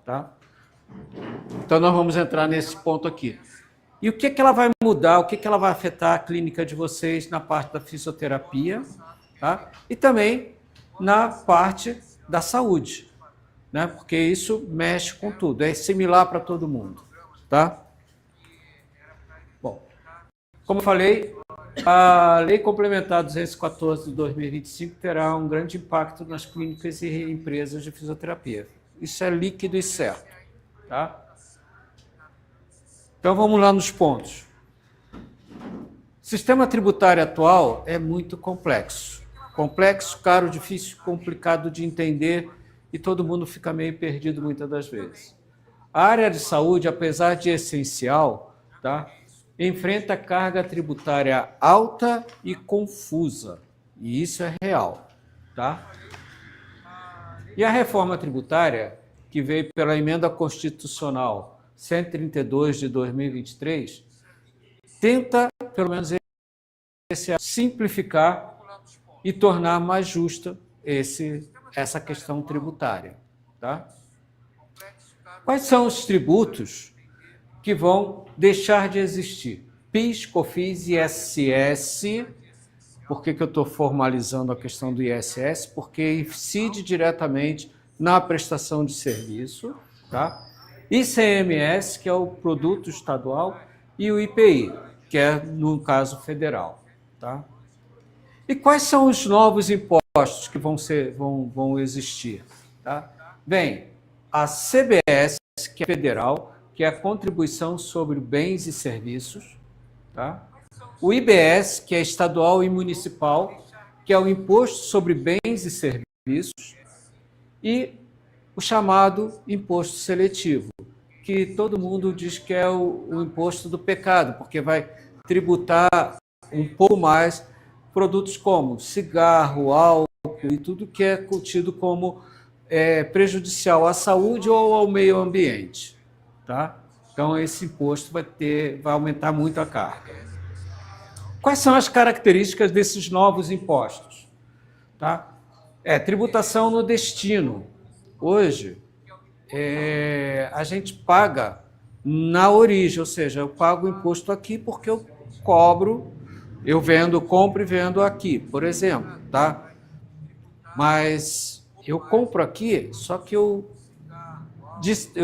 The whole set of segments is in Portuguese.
Tá? Então, nós vamos entrar nesse ponto aqui. E o que, que ela vai mudar, o que, que ela vai afetar a clínica de vocês na parte da fisioterapia, tá? E também na parte da saúde, né? Porque isso mexe com tudo, é similar para todo mundo. Tá? Bom, como eu falei, a Lei Complementar 214 de 2025 terá um grande impacto nas clínicas e empresas de fisioterapia. Isso é líquido e certo. Tá? Então, vamos lá nos pontos. O sistema tributário atual é muito complexo. Complexo, caro, difícil, complicado de entender e todo mundo fica meio perdido muitas das vezes. A área de saúde, apesar de essencial, tá, enfrenta carga tributária alta e confusa. E isso é real. Tá? E a reforma tributária, que veio pela Emenda Constitucional 132 de 2023, tenta, pelo menos, simplificar e tornar mais justa essa questão tributária. Tá? Quais são os tributos que vão deixar de existir? PIS, COFINS e ISS. Por que eu estou formalizando a questão do ISS? Porque incide diretamente na prestação de serviço. Tá? ICMS, que é o produto estadual, e o IPI, que é, no caso, federal. Tá? E quais são os novos impostos que vão existir? Tá? Bem, a CBS, que é federal, que é a Contribuição sobre Bens e Serviços. Tá? O IBS, que é estadual e municipal, que é o Imposto sobre Bens e Serviços. E o chamado imposto seletivo, que todo mundo diz que é o imposto do pecado, porque vai tributar um pouco mais produtos como cigarro, álcool e tudo que é tido como prejudicial à saúde ou ao meio ambiente. Tá? Então, esse imposto vai aumentar muito a carga. Quais são as características desses novos impostos? Tá? Tributação no destino. Hoje, a gente paga na origem, ou seja, eu pago o imposto aqui porque eu compro e vendo aqui, por exemplo. Tá? Mas eu compro aqui, só que eu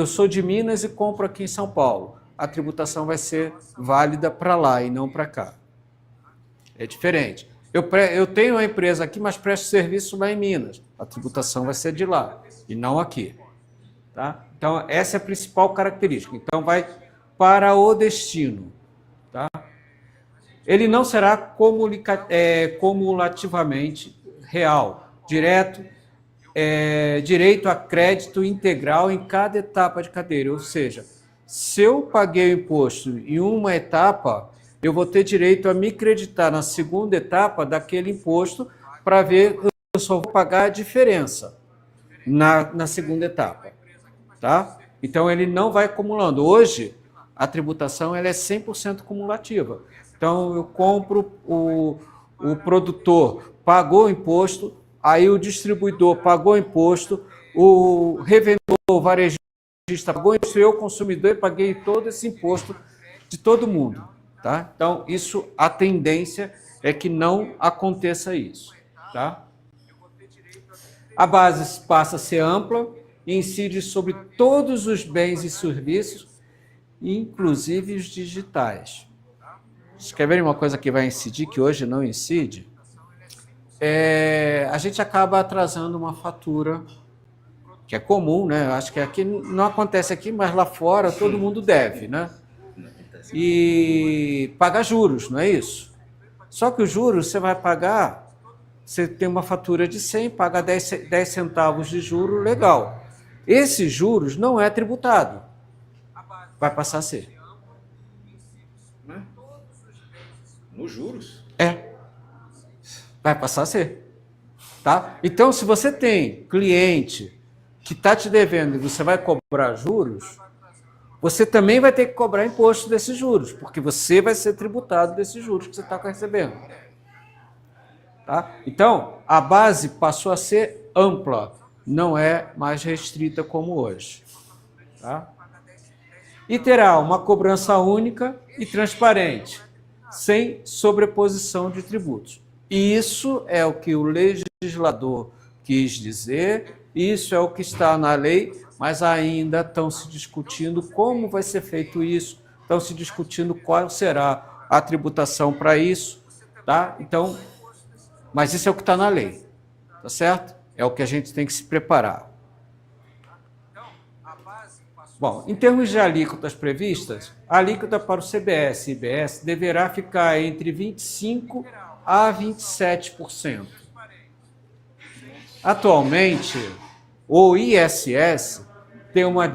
sou de Minas e compro aqui em São Paulo. A tributação vai ser válida para lá e não para cá. É diferente. Eu tenho uma empresa aqui, mas presto serviço lá em Minas. A tributação vai ser de lá e não aqui. Tá? Então, essa é a principal característica. Então, vai para o destino. Tá? Ele não será cumulativamente real, direto, direito a crédito integral em cada etapa de cadeira. Ou seja, se eu paguei o imposto em uma etapa, eu vou ter direito a me creditar na segunda etapa daquele imposto para ver, eu só vou pagar a diferença na segunda etapa. Tá? Então, ele não vai acumulando. Hoje, a tributação ela é 100% cumulativa. Então, eu compro, o produtor pagou o imposto, aí o distribuidor pagou o imposto, o revendedor, o varejista pagou o imposto, eu, consumidor, paguei todo esse imposto de todo mundo. Tá? Então, a tendência é que não aconteça isso. Tá? A base passa a ser ampla e incide sobre todos os bens e serviços, inclusive os digitais. Vocês querem ver uma coisa que vai incidir, que hoje não incide? A gente acaba atrasando uma fatura, que é comum, né? Acho que aqui não acontece aqui, mas lá fora todo mundo deve, né? E paga juros, não é isso? Só que os juros você vai pagar, você tem uma fatura de 100, paga 10 centavos de juro, legal. Esses juros não é tributado. Vai passar a ser. Nos juros? Vai passar a ser. Tá? Então, se você tem cliente que está te devendo e você vai cobrar juros, você também vai ter que cobrar imposto desses juros, porque você vai ser tributado desses juros que você está recebendo. Tá? Então, a base passou a ser ampla, não é mais restrita como hoje. Tá? E terá uma cobrança única e transparente, sem sobreposição de tributos. Isso é o que o legislador quis dizer, isso é o que está na lei, mas ainda estão se discutindo como vai ser feito isso, estão se discutindo qual será a tributação para isso, tá? Então, mas isso é o que está na lei, tá certo? É o que a gente tem que se preparar. Bom, em termos de alíquotas previstas, a alíquota para o CBS e IBS deverá ficar entre 25% a 27%. Atualmente, o ISS tem uma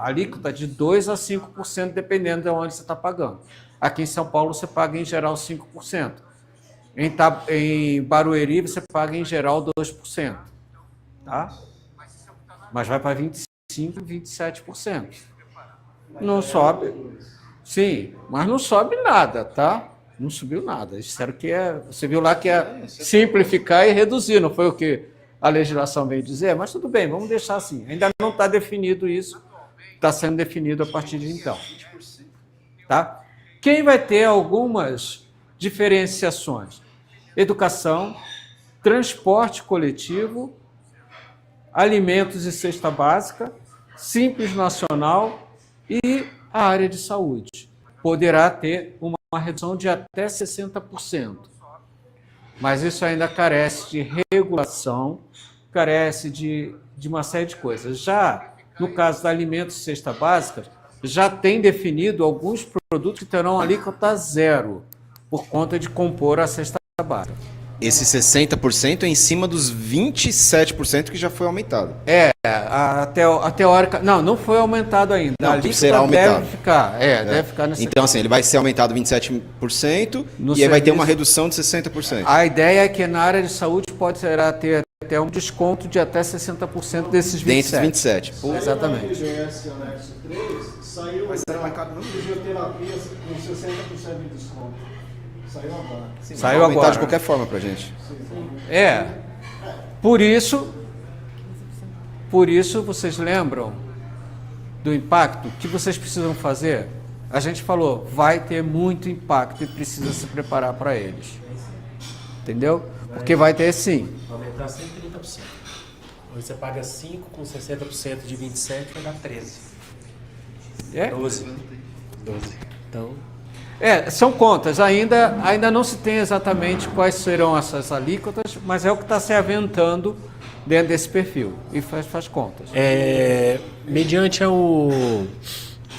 alíquota de 2% a 5%, dependendo de onde você está pagando. Aqui em São Paulo, você paga, em geral, 5%. Em Barueri, você paga, em geral, 2%. Tá? Mas vai para 25%, 27%. Não sobe. Sim, mas não sobe nada, tá? Não subiu nada. Disseram que você viu lá que é simplificar e reduzir, não foi o que a legislação veio dizer? Mas tudo bem, vamos deixar assim. Ainda não está definido isso, está sendo definido a partir de então. Tá? Quem vai ter algumas diferenciações? Educação, transporte coletivo, alimentos e cesta básica, Simples Nacional e a área de saúde. Poderá ter uma redução de até 60%. Mas isso ainda carece de regulação, carece de uma série de coisas. Já no caso da alimentos e cesta básica, já tem definido alguns produtos que terão alíquota zero, por conta de compor a cesta básica. Esse 60% é em cima dos 27% que já foi aumentado. Até a hora... Não foi aumentado ainda. Não, a alíquota será aumentado. Deve ficar nesse... Então, assim, ele vai ser aumentado 27% no e aí vai ter serviço... uma redução de 60%. A ideia é que na área de saúde poderá ter até um desconto de até 60% desses 27%. Dentro dos 27. Exatamente. Anexo 3, saiu fisioterapia com 60% de desconto. Saiu agora. Saiu agora. De qualquer forma pra gente. Por isso, vocês lembram do impacto que vocês precisam fazer? A gente falou, vai ter muito impacto e precisa se preparar para eles. Entendeu? Porque vai ter sim. Aumentar 130%. Hoje você paga 5 com 60% de 27, vai dar 13. 12. Então... são contas. Ainda não se tem exatamente quais serão essas alíquotas, mas é o que está se aventando dentro desse perfil. E faz contas. Mediante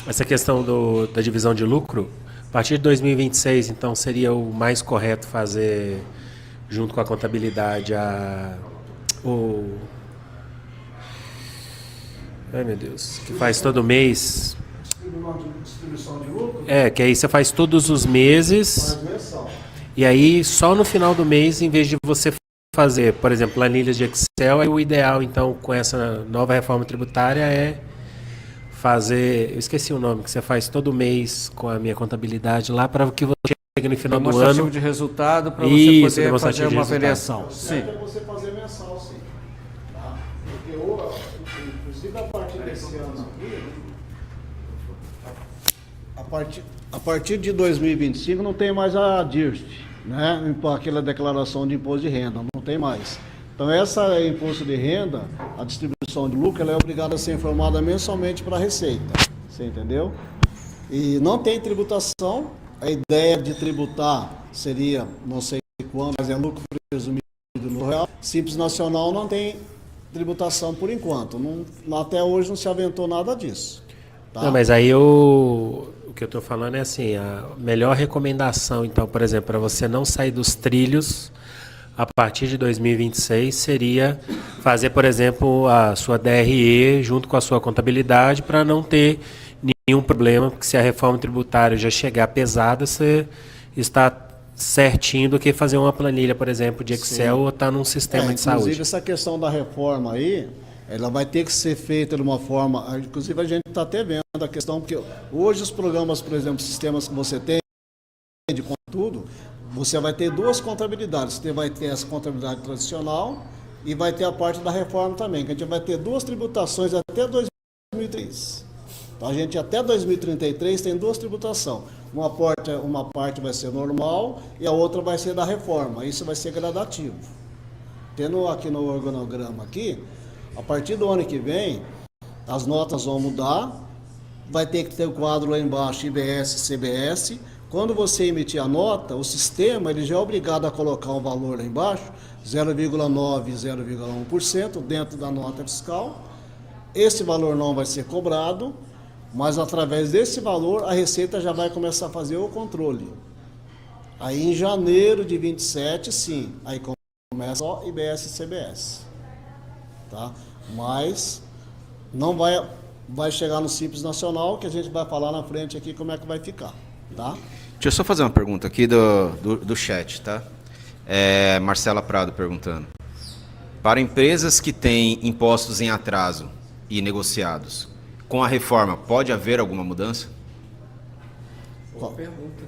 essa questão da divisão de lucro, a partir de 2026, então, seria o mais correto fazer, junto com a contabilidade, ai, meu Deus, que faz todo mês... Distribuição de lucro? Que aí você faz todos os meses. Faz mensal. E aí, só no final do mês, em vez de você fazer, por exemplo, planilhas de Excel, o ideal, então, com essa nova reforma tributária é fazer... Eu esqueci o nome, que você faz todo mês com a minha contabilidade lá, para que você chegue no final do ano... de resultado, para você poder fazer uma de avaliação. Sim. É você fazer mensal, sim. Tá? Porque, inclusive, a partir desse ano aqui... A partir de 2025 não tem mais a DIRF, né? Aquela declaração de imposto de renda, não tem mais. Então essa imposto de renda, a distribuição de lucro, ela é obrigada a ser informada mensalmente para a Receita, você entendeu? E não tem tributação, a ideia de tributar seria, não sei quando, mas é lucro presumido no real. Simples Nacional não tem tributação por enquanto, até hoje não se aventou nada disso. Tá? Não, mas aí o que eu estou falando é assim, a melhor recomendação, então, por exemplo, para você não sair dos trilhos a partir de 2026 seria fazer, por exemplo, a sua DRE junto com a sua contabilidade para não ter nenhum problema, porque se a reforma tributária já chegar pesada, você está certinho do que fazer uma planilha, por exemplo, de Excel ou estar num sistema de saúde. Inclusive, essa questão da reforma aí, ela vai ter que ser feita de uma forma... Inclusive, a gente está até vendo a questão, porque hoje os programas, por exemplo, sistemas que você tem, de tudo, você vai ter duas contabilidades. Você vai ter essa contabilidade tradicional e vai ter a parte da reforma também, que a gente vai ter 2 tributações até 2003. Então a gente até 2033 tem 2 tributações. Uma parte vai ser normal e a outra vai ser da reforma. Isso vai ser gradativo. Tendo aqui no organograma aqui, a partir do ano que vem, as notas vão mudar, vai ter que ter o quadro lá embaixo, IBS, CBS. Quando você emitir a nota, o sistema ele já é obrigado a colocar um valor lá embaixo, 0,9% e 0,1% dentro da nota fiscal. Esse valor não vai ser cobrado, mas através desse valor a Receita já vai começar a fazer o controle. Aí em janeiro de 27, sim, aí começa só IBS e CBS. Tá? Mas não vai chegar no Simples Nacional, que a gente vai falar na frente aqui como é que vai ficar. Tá? Deixa eu só fazer uma pergunta aqui do chat, tá? Marcela Prado perguntando. Para empresas que têm impostos em atraso e negociados, com a reforma, pode haver alguma mudança? Boa pergunta.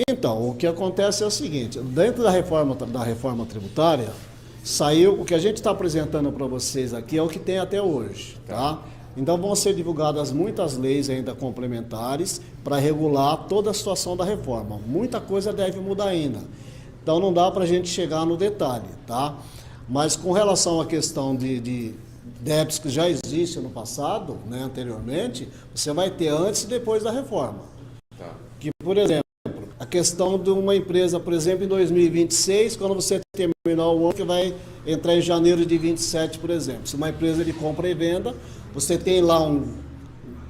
Então, o que acontece é o seguinte, dentro da reforma tributária, saiu, o que a gente está apresentando para vocês aqui é o que tem até hoje, tá? Então vão ser divulgadas muitas leis ainda complementares para regular toda a situação da reforma. Muita coisa deve mudar ainda. Então não dá para a gente chegar no detalhe, tá? Mas com relação à questão de débitos que já existem no passado, né, anteriormente, você vai ter antes e depois da reforma. Tá. Que, por exemplo, a questão de uma empresa, por exemplo, em 2026, quando você terminar o ano, que vai entrar em janeiro de 27, por exemplo. Se uma empresa de compra e venda, você tem lá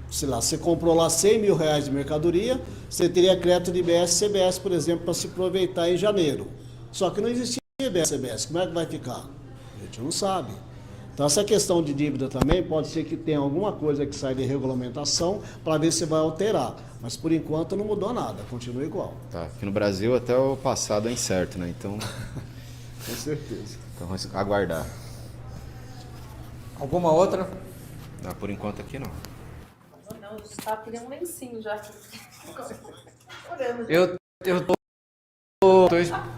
você comprou lá 100 mil reais de mercadoria, você teria crédito de IBS e CBS, por exemplo, para se aproveitar em janeiro. Só que não existia IBS e CBS. Como é que vai ficar? A gente não sabe. Então, essa questão de dívida também pode ser que tenha alguma coisa que sai de regulamentação para ver se vai alterar. Mas, por enquanto, não mudou nada, continua igual. Tá. Aqui no Brasil até o passado é incerto, né? Então, Com certeza. vamos aguardar. Alguma outra? Não, por enquanto aqui não. Não, eu estava querendo um lencinho já. Orando. Eu estou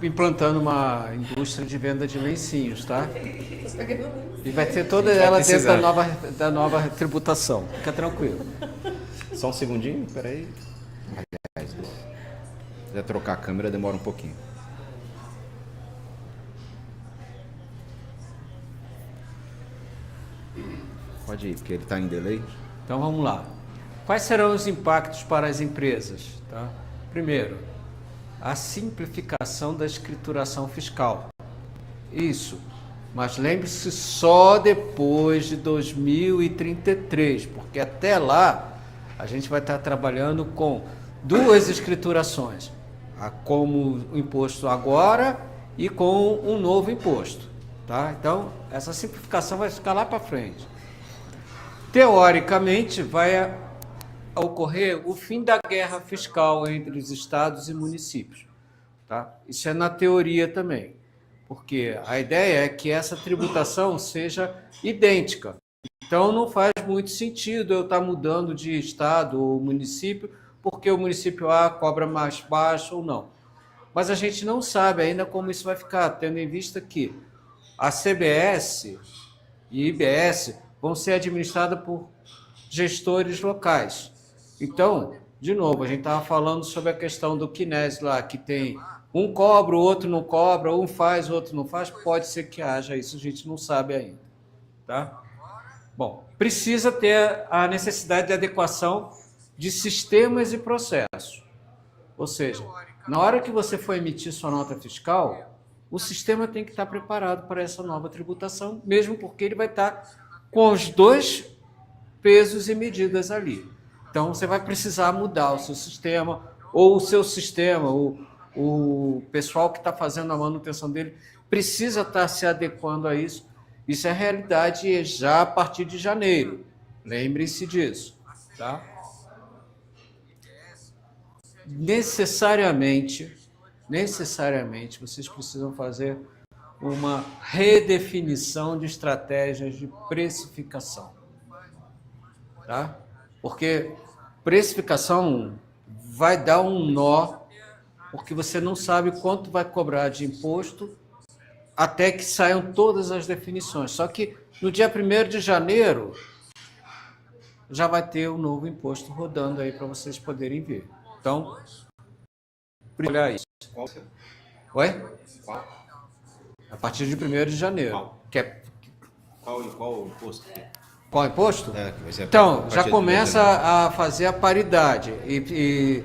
implantando uma indústria de venda de lencinhos, tá? E vai ter toda ela dentro da nova tributação. Fica tranquilo. Só um segundinho, peraí. Aliás, se quiser trocar a câmera, demora um pouquinho. Pode ir, porque ele está em delay. Então vamos lá. Quais serão os impactos para as empresas? Tá? Primeiro, a simplificação da escrituração fiscal. Isso, mas lembre-se só depois de 2033, porque até lá a gente vai estar trabalhando com 2 escriturações, como o imposto agora e com um novo imposto. Tá? Então, essa simplificação vai ficar lá para frente. Teoricamente, vai ocorrer o fim da guerra fiscal entre os estados e municípios. Tá? Isso é na teoria também, porque a ideia é que essa tributação seja idêntica. Então, não faz muito sentido eu estar mudando de estado ou município, porque o município A cobra mais baixo ou não. Mas a gente não sabe ainda como isso vai ficar, tendo em vista que a CBS e IBS vão ser administradas por gestores locais. Então, de novo, a gente estava falando sobre a questão do Kines lá, que tem um cobra, o outro não cobra, um faz, o outro não faz. Pode ser que haja isso, a gente não sabe ainda. Tá? Bom, precisa ter a necessidade de adequação de sistemas e processos. Ou seja, na hora que você for emitir sua nota fiscal, o sistema tem que estar preparado para essa nova tributação, mesmo porque ele vai estar com os 2 pesos e medidas ali. Então, você vai precisar mudar o seu sistema, ou o seu sistema, o pessoal que está fazendo a manutenção dele, precisa estar se adequando a isso. Isso é realidade já a partir de janeiro. Lembrem-se disso. Tá? Necessariamente, vocês precisam fazer uma redefinição de estratégias de precificação. Tá? Porque precificação vai dar um nó, porque você não sabe quanto vai cobrar de imposto até que saiam todas as definições. Só que no dia 1º de janeiro já vai ter o novo imposto rodando aí para vocês poderem ver. Então, olha isso. Qual? Oi? Qual? A partir de 1º de janeiro. Qual? Que é, Qual o imposto? qual imposto? É, que vai ser a Então, partir já de começa janeiro. a fazer a paridade. E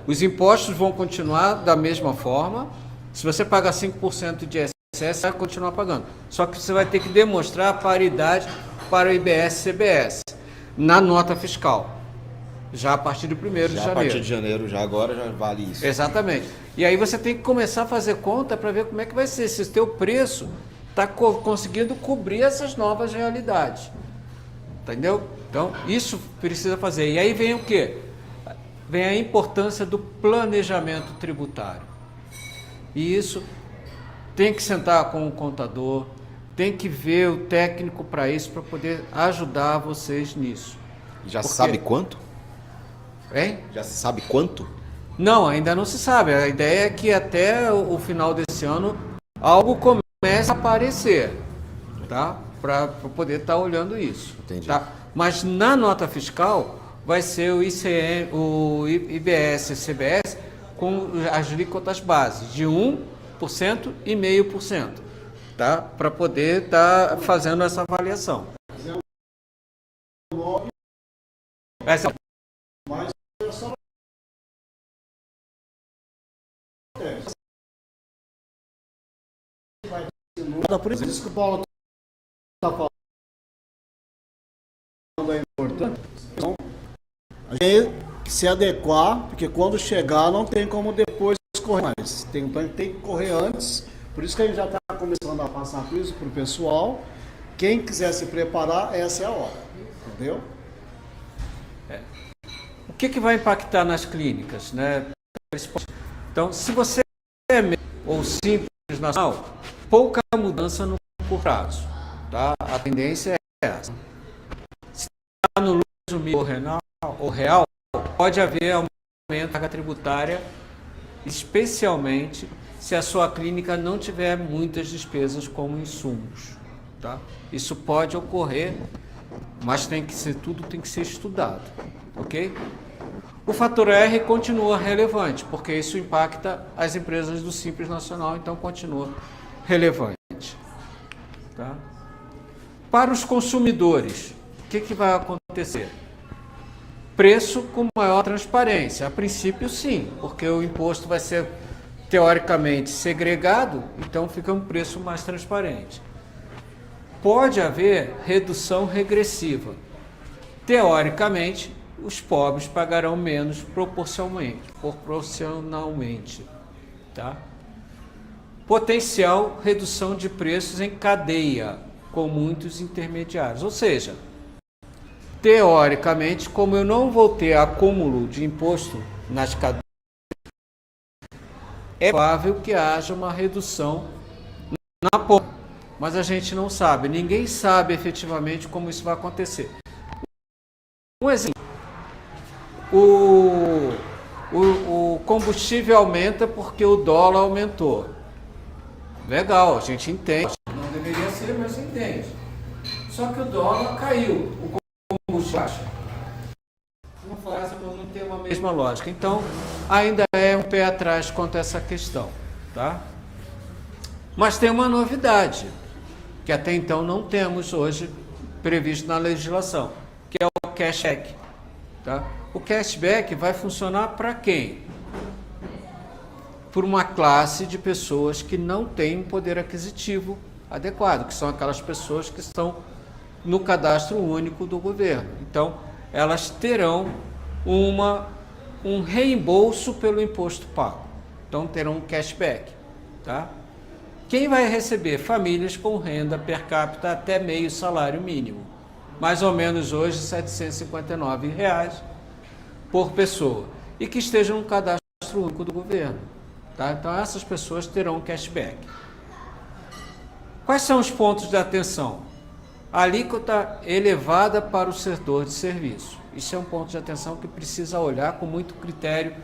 os impostos vão continuar da mesma forma. Se você paga 5% de ISS, você vai continuar pagando. Só que você vai ter que demonstrar a paridade para o IBS e CBS na nota fiscal. Já a partir de 1º de Já a janeiro. partir de janeiro, já agora, já vale isso. Exatamente. E aí você tem que começar a fazer conta para ver como é que vai ser, se o teu preço está conseguindo cobrir essas novas realidades. Entendeu? Então, isso precisa fazer. E aí vem o quê? Vem a importância do planejamento tributário. E isso tem que sentar com o contador, tem que ver o técnico para isso, para poder ajudar vocês nisso. Já Porque- sabe quanto? Hein? Já se sabe quanto? Não, ainda não se sabe. A ideia é que até o final desse ano algo comece a aparecer, tá? Para poder estar olhando isso. Entendi. Tá? Mas na nota fiscal vai ser o ICM, o IBS e CBS com as alíquotas bases de 1% e 0,5%, tá? Para poder estar fazendo essa avaliação. Essa Por isso que o Paulo está falando é importante. Então, a gente tem que se adequar, porque quando chegar não tem como depois correr mais. Então tem que correr antes. Por isso que a gente já está começando a passar isso para o pessoal. Quem quiser se preparar, essa é a hora. Entendeu? O que vai impactar nas clínicas, né? Então, se você é MEI ou simples nacional, pouca mudança no curto prazo, tá? A tendência é essa. Se está no lucro mínimo ou real, pode haver aumento da carga tributária, especialmente se a sua clínica não tiver muitas despesas como insumos, tá? Isso pode ocorrer, mas tudo tem que ser estudado, ok? O fator R continua relevante, porque isso impacta as empresas do Simples Nacional, então continua relevante. Tá? Para os consumidores, o que vai acontecer? Preço com maior transparência. A princípio, sim, porque o imposto vai ser teoricamente segregado, então fica um preço mais transparente. Pode haver redução regressiva. Teoricamente, os pobres pagarão menos proporcionalmente, tá? Potencial redução de preços em cadeia, com muitos intermediários. Ou seja, teoricamente, como eu não vou ter acúmulo de imposto nas cadeias, é provável que haja uma redução na ponta. Mas a gente não sabe, ninguém sabe efetivamente como isso vai acontecer. Um exemplo. O combustível aumenta porque o dólar aumentou. Legal, a gente entende. Não deveria ser, mas entende. Só que o dólar caiu, o combustível baixa. Não tem uma mesma lógica. Então, ainda é um pé atrás quanto a essa questão. Tá? Mas tem uma novidade, que até então não temos hoje previsto na legislação, que é o cashback. Tá? O cashback vai funcionar para quem? Por uma classe de pessoas que não têm poder aquisitivo adequado, que são aquelas pessoas que estão no cadastro único do governo. Então, elas terão um reembolso pelo imposto pago. Então, terão um cashback. Tá? Quem vai receber? Famílias com renda per capita até meio salário mínimo. Mais ou menos hoje R$ 759 por pessoa. E que estejam no cadastro único do governo. Tá? Então, essas pessoas terão cashback. Quais são os pontos de atenção? A alíquota elevada para o setor de serviço. Isso é um ponto de atenção que precisa olhar com muito critério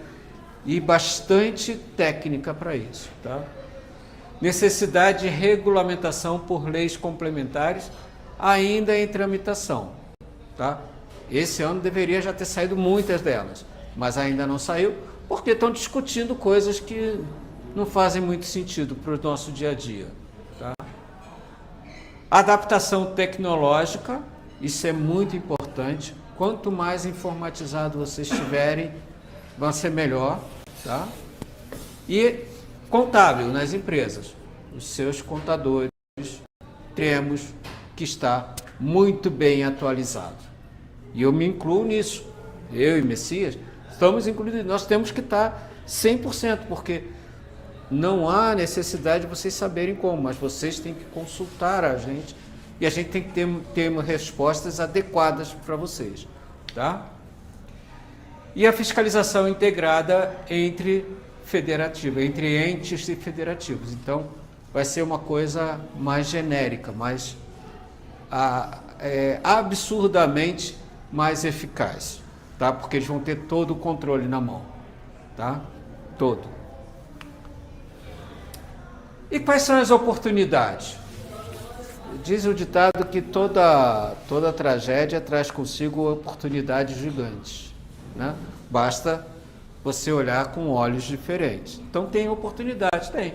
e bastante técnica para isso. Tá? necessidade de regulamentação por leis complementares ainda em tramitação. Tá? Esse ano deveria já ter saído muitas delas, mas ainda não saiu, porque estão discutindo coisas que não fazem muito sentido para o nosso dia a dia. Tá? Adaptação tecnológica, isso é muito importante. Quanto mais informatizado vocês estiverem, vai ser melhor. Tá? E contábil nas empresas. Os seus contadores, temos que estar muito bem atualizado. E eu me incluo nisso. Eu e Messias estamos incluídos. Nós temos que estar 100%, porque não há necessidade de vocês saberem como, mas vocês têm que consultar a gente e a gente tem que ter respostas adequadas para vocês. Tá? E a fiscalização integrada entre entes e federativos. Então, vai ser uma coisa mais genérica, mais absurdamente mais eficaz, tá? Porque eles vão ter todo o controle na mão, tá? Todo. E quais são as oportunidades? Diz o ditado que toda tragédia traz consigo oportunidades gigantes, né? Basta você olhar com olhos diferentes. Então tem oportunidade, tem.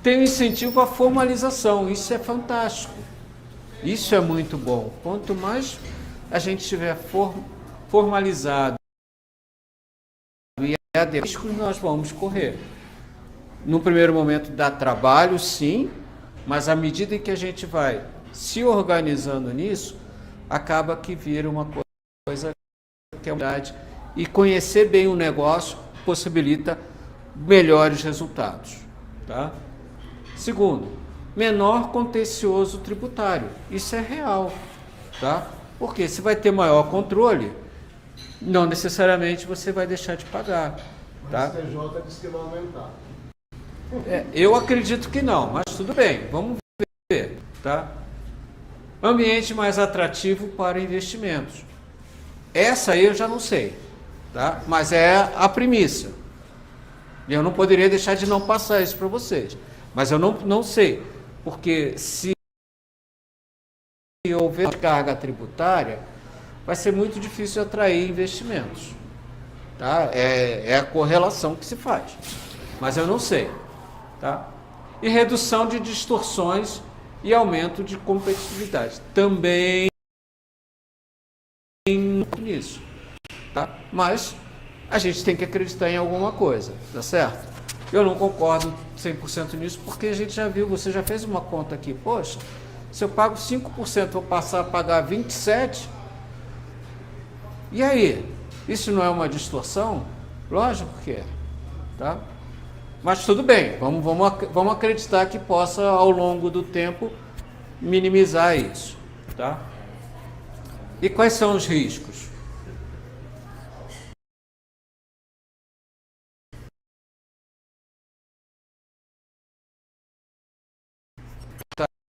Tem incentivo à formalização, isso é fantástico. Isso é muito bom. Quanto mais a gente estiver formalizado e adequado, nós vamos correr. No primeiro momento dá trabalho, sim, mas à medida em que a gente vai se organizando nisso, acaba que vira uma coisa que é verdade. E conhecer bem o negócio possibilita melhores resultados. Tá? Segundo, menor contencioso tributário. Isso é real. Tá? Porque se vai ter maior controle, não necessariamente você vai deixar de pagar. Tá? O STJ disse que vai aumentar. Eu acredito que não, mas tudo bem, vamos ver. Tá? Ambiente mais atrativo para investimentos. Essa aí eu já não sei. Tá? Mas é a premissa. Eu não poderia deixar de não passar isso para vocês. Mas eu não sei, porque se houver carga tributária, vai ser muito difícil atrair investimentos. Tá? É a correlação que se faz. Mas eu não sei. Tá? E redução de distorções e aumento de competitividade. Também nisso. Tá? Mas a gente tem que acreditar em alguma coisa, tá certo? Eu não concordo 100% nisso, porque a gente já viu, você já fez uma conta aqui, poxa, se eu pago 5%, vou passar a pagar 27%, e aí? Isso não é uma distorção? Lógico que é, tá? Mas tudo bem, vamos acreditar que possa, ao longo do tempo, minimizar isso, tá? E quais são os riscos?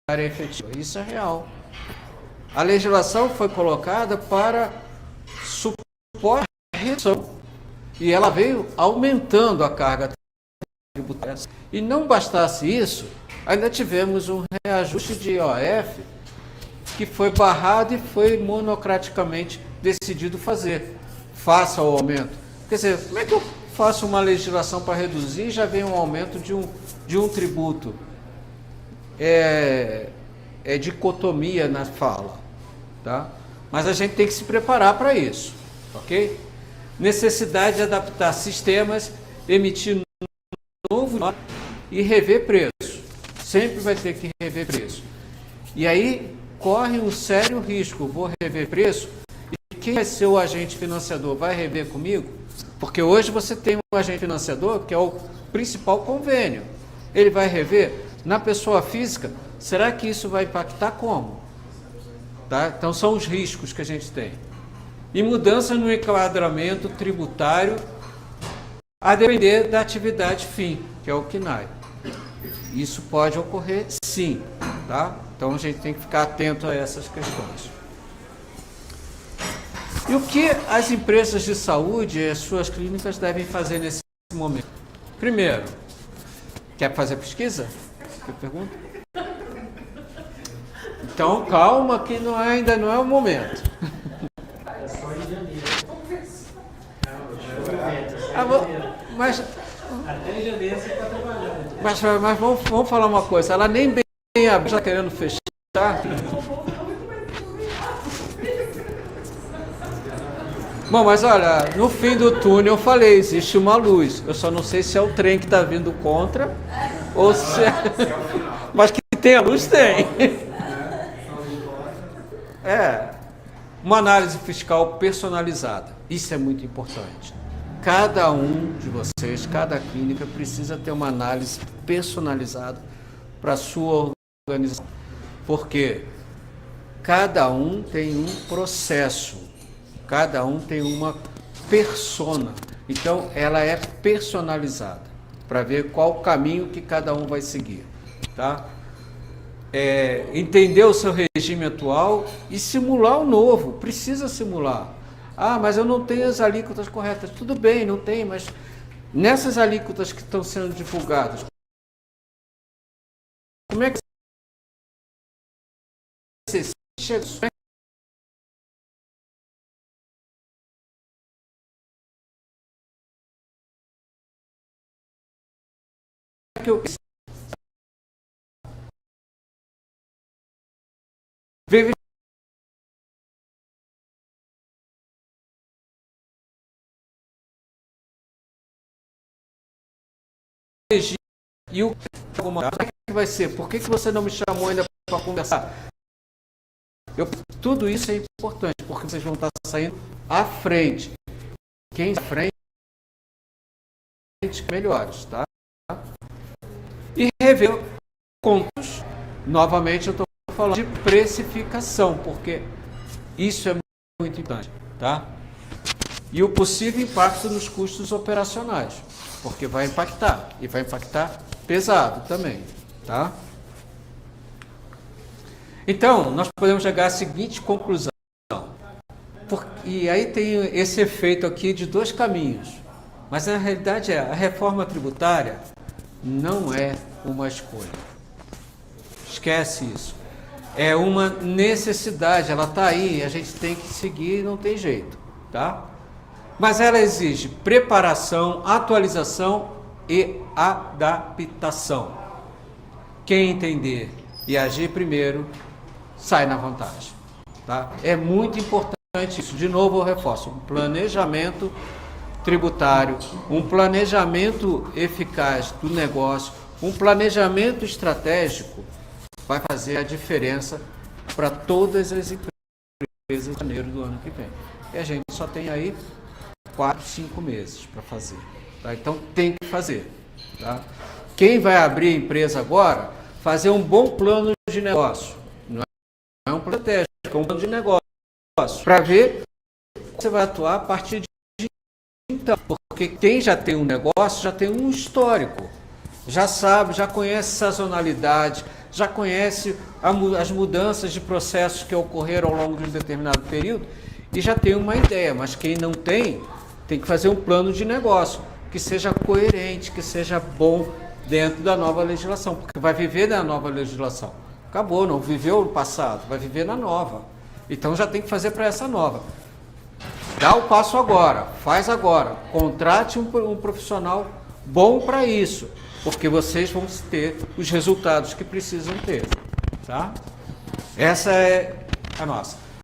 Efetiva. Isso é real. A legislação foi colocada para suporte à redução e ela veio aumentando a carga tributária. E não bastasse isso, ainda tivemos um reajuste de IOF que foi barrado e foi monocraticamente decidido fazer. Faça o aumento. Quer dizer, como é que eu faço uma legislação para reduzir e já vem um aumento de um tributo? É dicotomia na fala, tá? Mas a gente tem que se preparar para isso, ok? Necessidade de adaptar sistemas, emitir novo e rever preço. Sempre vai ter que rever preço. E aí corre um sério risco, vou rever preço e quem vai ser o agente financiador? Vai rever comigo? Porque hoje você tem um agente financiador que é o principal convênio. Ele vai rever? Na pessoa física, será que isso vai impactar como? Tá? Então, são os riscos que a gente tem. E mudança no enquadramento tributário a depender da atividade fim, que é o CNAE. Isso pode ocorrer sim. Tá? Então, a gente tem que ficar atento a essas questões. E o que as empresas de saúde e as suas clínicas devem fazer nesse momento? Primeiro, quer fazer pesquisa? que pergunta? Então, calma que ainda não é o momento. Mas Até em janeiro você está trabalhando. Mas vamos falar uma coisa, ela nem bem abriu, já querendo fechar. Bom, mas olha, no fim do túnel eu falei, existe uma luz. Eu só não sei se é o trem que está vindo contra ou se é... Mas que tem a luz, tem. Uma análise fiscal personalizada. Isso é muito importante. Cada um de vocês, cada clínica precisa ter uma análise personalizada para a sua organização. Porque cada um tem um processo, cada um tem uma persona. Então, ela é personalizada para ver qual o caminho que cada um vai seguir. Tá? Entender o seu regime atual e simular o novo. Precisa simular. Ah, mas eu não tenho as alíquotas corretas. Tudo bem, não tem, mas nessas alíquotas que estão sendo divulgadas, como é que você chega? E o que vai ser? Por que você não me chamou ainda para conversar? Tudo isso é importante, porque vocês vão estar saindo à frente. Quem à frente, melhores, tá? E rever contos. Novamente, eu estou falando de precificação, porque isso é muito importante, tá? E o possível impacto nos custos operacionais, porque vai impactar, e vai impactar pesado também, tá? Então, nós podemos chegar à seguinte conclusão. E aí tem esse efeito aqui de dois caminhos. Mas na realidade a reforma tributária não é uma escolha. Esquece isso. É uma necessidade, ela está aí, a gente tem que seguir, não tem jeito, tá? Mas ela exige preparação, atualização e adaptação. Quem entender e agir primeiro, sai na vantagem. Tá? É muito importante isso. De novo eu reforço, um planejamento tributário, um planejamento eficaz do negócio, um planejamento estratégico vai fazer a diferença para todas as empresas em janeiro do ano que vem. E a gente só tem aí 4, 5 meses para fazer. Tá? Então tem que fazer. Tá? Quem vai abrir a empresa agora, fazer um bom plano de negócio. Não é um plano estratégico, é um plano de negócio. Para ver como você vai atuar a partir de então. Porque quem já tem um negócio, já tem um histórico. Já sabe, já conhece sazonalidade, já conhece as mudanças de processos que ocorreram ao longo de um determinado período e já tem uma ideia. Mas quem não tem, tem que fazer um plano de negócio que seja coerente, que seja bom dentro da nova legislação, porque vai viver na nova legislação. Acabou, não viveu no passado, vai viver na nova. Então já tem que fazer para essa nova. Dá o passo agora, faz agora, contrate um profissional bom para isso, porque vocês vão ter os resultados que precisam ter, tá? Essa é a nossa.